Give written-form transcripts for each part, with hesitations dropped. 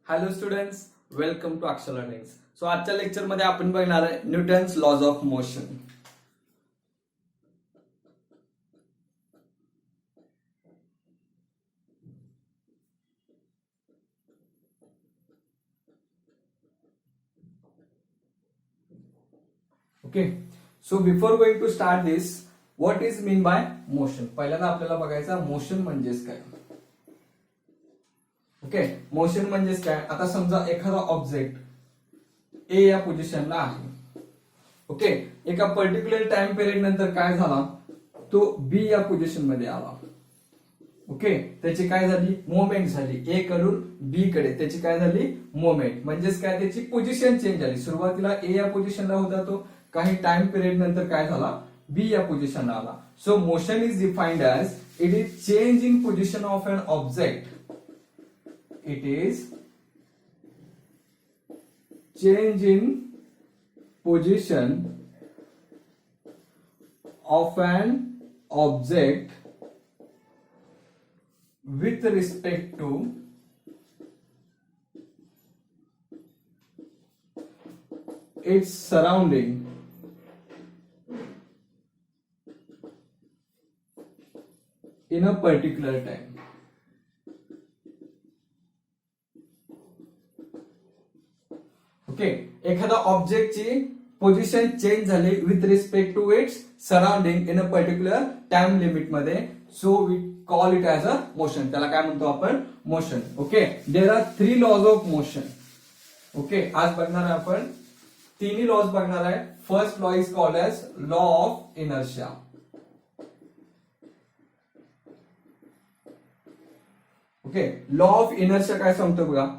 Hello students, welcome to Akshar learning. So आजच्या लेक्चरमध्ये आपण बघणार आहे Newton's laws of motion. Okay, so before going to start this, what is mean by motion. पहिल्यांदा आपल्याला बघायचा मोशन म्हणजेच काय. ओके, मोशन म्हणजेच काय. आता समजा एखादा ऑब्जेक्ट ए या पोझिशनला आहे. ओके, एका पर्टिक्युलर टाइम पिरियड नंतर काय झाला, तो बी या पोझिशन मध्ये आला. ओके, त्याची काय झाली, मुवमेंट झाली. ए कडून बी कडे त्याची काय झाली, मुवमेंट. म्हणजेच काय, त्याची पोझिशन चेंज झाली. सुरुवातीला ए या पोझिशनला होता तो, काही टाइम पिरियड नंतर काय झाला, बी या पोझिशनला आला. So motion is defined as it is change in position of an object. It is change in position of an object with respect to its surrounding in a particular time. Okay, एखादा ऑब्जेक्टची position change झाली with respect to its surrounding in a particular time limit मध्ये. So we call it as a motion. त्याला काय म्हणतो आपण, motion. Okay, there are 3 laws of motion. Okay, आज बघणार आहे आपण तिन्ही लॉज बघणार आहे. First law is called as law of inertia. Okay, law of inertia काय सांगतो बघा.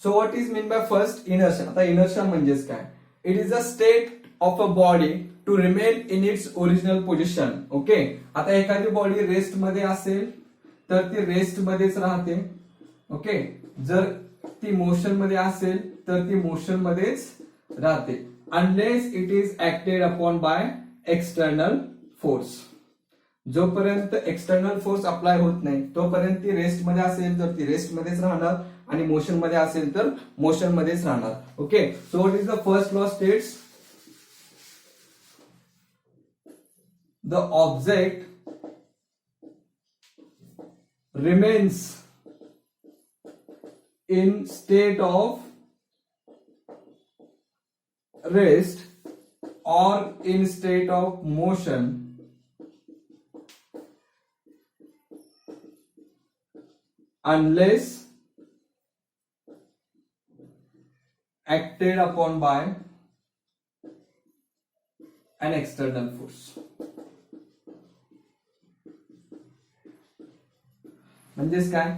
So what is mean by first inertia. आता इनर्शिया म्हणजेच काय, it is a state of a body to remain in its original position. Okay, आता एखादी body rest मध्ये असेल तर ती रेस्ट मध्येच राहते. ओके, जर ती मोशन मध्ये असेल तर ती मोशन मध्येच राहते. Unless it is acted upon by external force. जोपर्यंत एक्सटर्नल फोर्स अप्लाय होत नाही तोपर्यंत ती रेस्ट मध्ये असेल तर ती रेस्ट मध्येच राहणार, आणि मोशन मध्ये असेल तर मोशन मध्येच राहणार. Okay, so what is the first law states, the object remains in state of rest or in state of motion unless acted upon by an external force. म्हणजेच काय,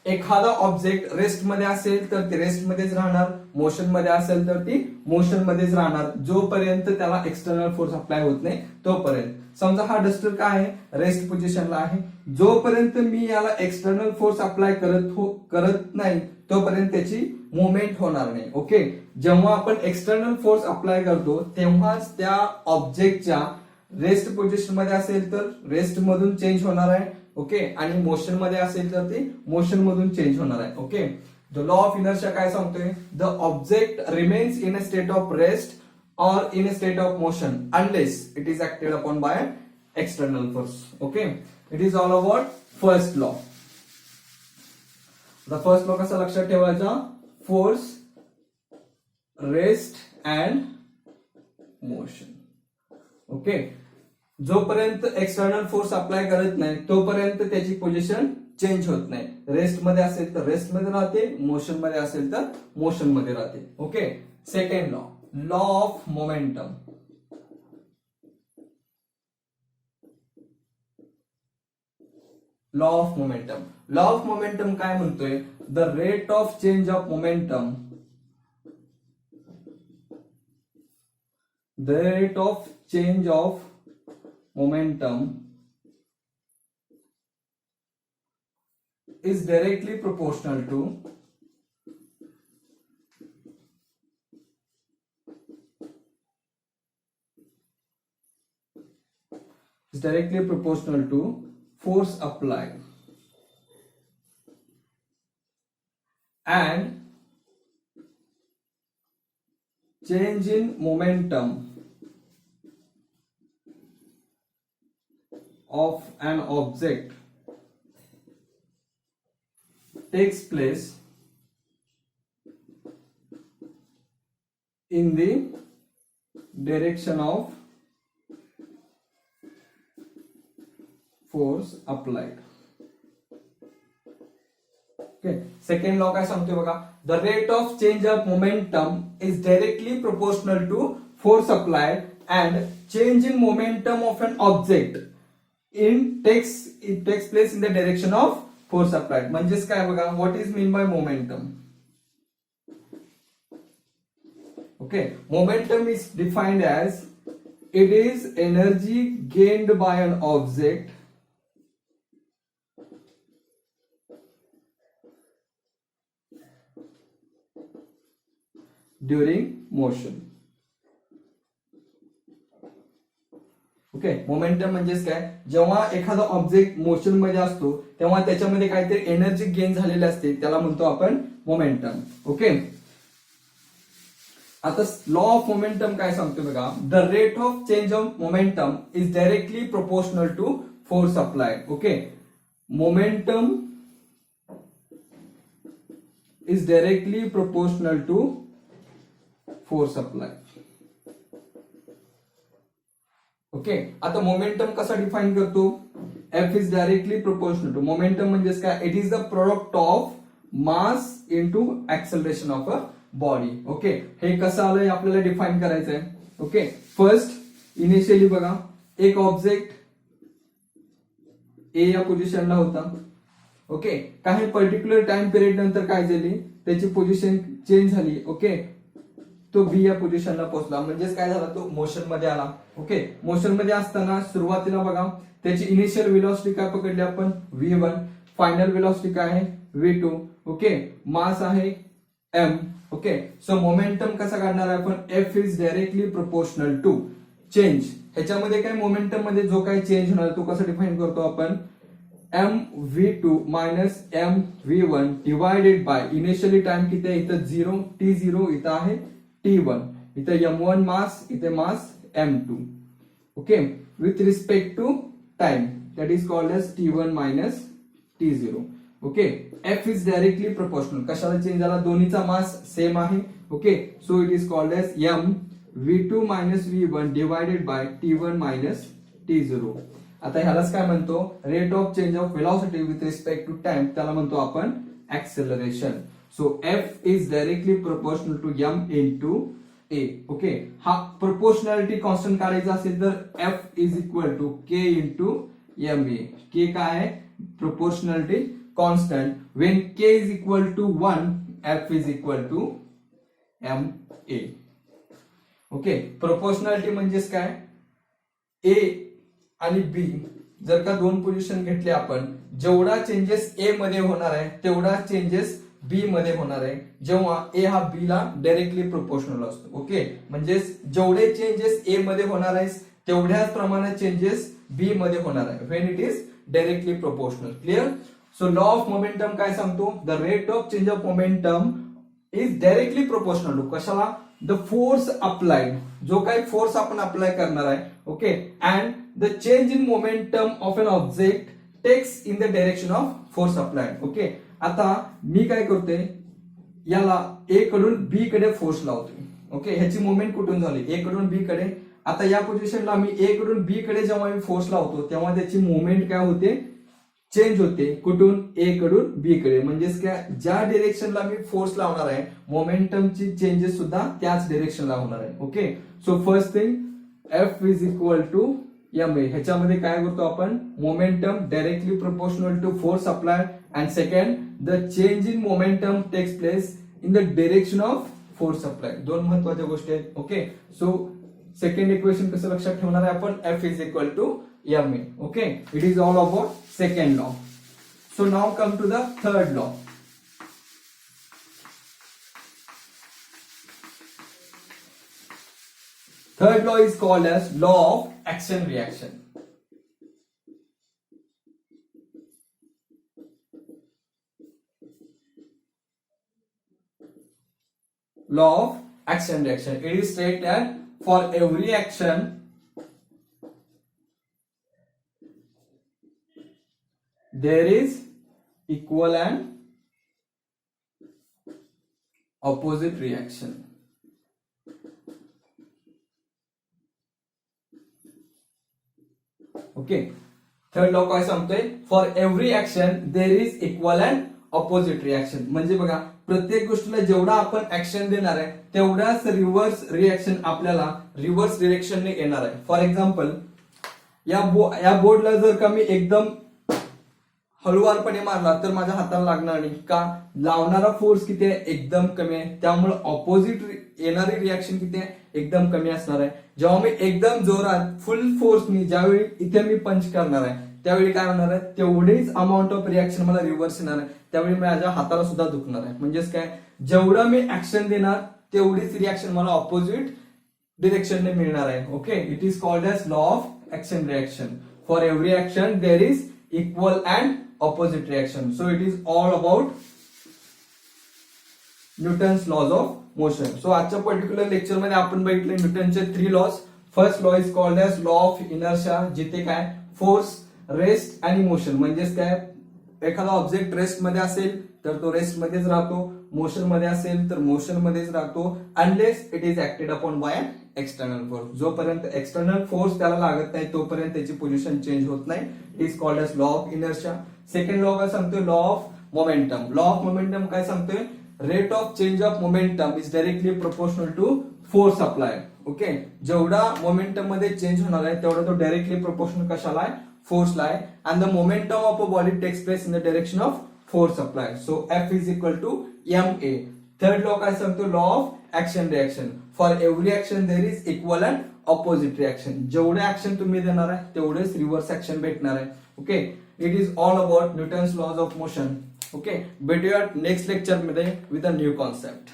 एखादा ऑब्जेक्ट रेस्ट मध्ये असेल तर ती रेस्ट मध्येच राहणार, मोशन मध्ये असेल तर ती मोशन मध्येच राहणार, जोपर्यंत त्याला एक्सटर्नल फोर्स अप्लाय होत नाही तोपर्यंत. समजा हा डस्टर काय आहे, रेस्ट पोझिशनला आहे. जोपर्यंत मी याला एक्सटर्नल फोर्स अप्लाय करत नाही तोपर्यंत त्याची मुवमेंट होणार नाही. ओके, जेव्हा आपण एक्सटर्नल फोर्स अप्लाय करतो तेव्हाच त्या ऑब्जेक्टच्या रेस्ट पोझिशन मध्ये असेल तर रेस्ट मधून चेंज होणार आहे. ओके, आणि मोशन मध्ये असेल तर ते मोशन मधून चेंज होणार आहे. Okay, the law of inertia काय सांगतोय, the object remains in a state of rest or in a state of motion unless it is acted upon by external force. Okay, it is all about first law. The first law कसा लक्षात ठेवायचा, force, rest and motion. Okay, जोपर्यंत external force apply करत नाही तोपर्यंत त्याची position change होत नाही. रेस्ट मध्ये असेल तर रेस्ट मध्ये राहते, मोशन मध्ये असेल तर मोशन मध्ये राहते. Okay, second law, law of momentum. Law of momentum. Law of momentum काय म्हणतोय, the rate of change of momentum, the rate of change of momentum is directly proportional to force applied and change in momentum of an object takes place in the direction of force applied. Okay, second law काय सांगतोय बघा, the rate of change of momentum is directly proportional to force applied and change in momentum of an object takes place in the direction of force applied. म्हणजेच काय बघा, what is mean by momentum? Okay, momentum is defined as it is energy gained by an object during motion. Okay, momentum म्हणजेच काय, जेव्हा एखादा object motion मध्ये असतो तेव्हा त्याच्यामध्ये काहीतरी एनर्जी गेन झालेली असते, त्याला म्हणतो आपण मोमेंटम. ओके, आता लॉ ऑफ मोमेंटम काय सांगतो बघा, the rate of change of momentum is directly proportional to force applied. Okay, momentum is directly proportional to force applied. Okay, आता मोमेंटम कसा डिफाइन करतो, F is directly proportional to, momentum म्हणजेच काय, it is the product of mass into acceleration of a body. Okay, हे कसं आलंय आपल्याला define करायचंय. ओके, फर्स्ट इनिशियली बघा, एक ऑब्जेक्ट ए या पोझिशनला होता. ओके, काही पर्टिक्युलर टाइम पिरियड नंतर काय झाली, त्याची पोझिशन चेंज झाली. ओके, तो बी या पोझिशनला पोहोचला, म्हणजेच काय झाला, तो मोशन मध्ये आला. ओके, मोशन मध्ये असताना सुरुवातीला बघा त्याची इनिशियल वेलोसिटी काय पकडली आपण, v1, फायनल वेलोसिटी काय आहे v2. ओके, मास आहे m. ओके, सो मोमेंटम कसा काढणार आहे आपण, f is directly proportional to change. ह्याच्यामध्ये काय, मोमेंटम मध्ये जो काय चेंज होणार तो कसा डिफाइन करतो आपण, mv2 minus mv1 divided by initially time किती आहे इथं 0, t0 इथं आहे t1, इथे m1 मास, इथे mass m2. Okay, with respect to time, that is called as t1 minus t0. Okay, f is directly proportional, कशाला चेंज झाला, दोन्हीचा मास सेम आहे. Okay, so it is called as m v2 minus v1 divided by t1 minus t0. आता ह्यालाच काय म्हणतो, rate of change of velocity with respect to time, त्याला म्हणतो आपण acceleration. So f is directly proportional to m into a. Okay, हा proportionality constant काढायचा असेल तर f is equal to k into ma. k काय आहे, proportionality constant. when k is equal to 1, f is equal to ma. Okay, proportionality म्हणजेच काय, a आणि b जर का दोन पोझिशन घेतले आपण, जेवढा चेंजेस ए मध्ये होणार आहे तेवढा चेंजेस बी मध्ये होणार आहे, जेव्हा ए हा बी ला डायरेक्टली प्रोपोर्शनल असतो. ओके, म्हणजे जेवढे चेंजेस ए मध्ये होणार आहे तेवढ्याच प्रमाणात चेंजेस बी मध्ये होणार आहे when it is directly proportional. Clear. So law of momentum काय सांगतो, the rate of change of momentum is directly proportional to, कशाला, द फोर्स अप्लाइड, जो काही फोर्स आपण अप्लाय करणार आहे. Okay, and the change in momentum of an object takes in the direction of force applied. Okay, आता मी काय करतोय, याला ए कडून बी कडे फोर्स लावतोय. ओके, ह्याची मुवमेंट कुठून झाली, ए कडून बी कडे. आता या पोझिशनला मी ए कडून बी कडे जेव्हा मी फोर्स लावतो तेव्हा त्याची मुवमेंट काय होते, चेंज होते. कुठून, ए कडून बी कडे. म्हणजेच काय, ज्या डिरेक्शनला मी फोर्स लावणार आहे मोमेंटमची चेंजेस सुद्धा त्याच डिरेक्शनला होणार आहे. Okay, so first thing F is equal to M A. ह्याच्यामध्ये काय करतो आपण, momentum directly proportional to force apply, and second the change in momentum takes place in the direction of force apply. दोन महत्वाच्या गोष्टी आहेत. ओके, सो सेकंड इक्वेशन कसं लक्षात ठेवणार आहे आपण, F is equal to M A. Okay, it is all about second law. So now come to the third law. Third law is called as law of action reaction. Law of action reaction. It is stated that for every action there is equal and opposite reaction. Okay, third law काय सांगतोय, for every action there is equal and opposite reaction. म्हणजे बघा, प्रत्येक गोष्टीला जेवढा आपण action देणार आहे तेवढाच रिव्हर्स रिएक्शन आपल्याला रिव्हर्स डिरेक्शनने येणार आहे. फॉर एक्झाम्पल, या बोर्डला जर का मी एकदम हळुवारपणे मारला तर माझ्या हाताला लागणार नाही. का? लावणारा फोर्स किती आहे? एकदम कमी आहे. त्यामुळे ऑपोजिट येणारी रिएक्शन किती आहे? एकदम कमी असणार आहे. जेव्हा मी एकदम जोरात फुल फोर्सनी ज्यावेळी इथे मी पंच करणार आहे त्यावेळी काय होणार आहे? तेवढीच अमाऊंट ऑफ रिएक्शन मला रिव्हर्स येणार आहे. त्यावेळी माझ्या हाताला सुद्धा दुखणार आहे. म्हणजेच काय, जेवढं मी ऍक्शन देणार तेवढीच रिएक्शन मला ऑपोजिट डिरेक्शनने मिळणार आहे. Okay, it is called as law of action reaction. For every action there is equal and opposite reaction. So it is all about Newton's laws of motion. So आजच्या particular lecture मध्ये आपण बघितले न्यूटनचे 3 laws. First law is called as law of inertia, जिथे काय force, rest आणि motion. म्हणजेच काय, एखादा ऑब्जेक्ट रेस्ट मध्ये असेल तर तो रेस्ट मध्येच राहतो, मोशन मध्ये असेल तर मोशन मध्येच राहतो, unless it is acted upon by external force. जोपर्यंत एक्सटर्नल फोर्स त्याला लागत नाही तोपर्यंत त्याची पोझिशन चेंज होत नाही. It is called as law of inertia. Second law काय सांगतोय? Law of momentum. Law of momentum काय सांगतोय? Rate of change of momentum is directly proportional to force apply. Okay, जेवढा मोमेंटम मध्ये चेंज होणार आहे तेवढा तो डायरेक्टली प्रोपोर्शनल कशाला आहे? फोर्सला आहे. And the momentum of a body takes place in the direction of force apply. So F is equal to ma. Third law काय सांगतो? Law of action reaction. For every action there is equal and opposite reaction. जेवढे action तुम्ही देणार आहे तेवढेच reverse action भेटणार आहे. Okay, it is all about Newton's laws of motion. Okay, भेटूया नेक्स्ट लेक्चर मध्ये विथ अ न्यू कॉन्सेप्ट.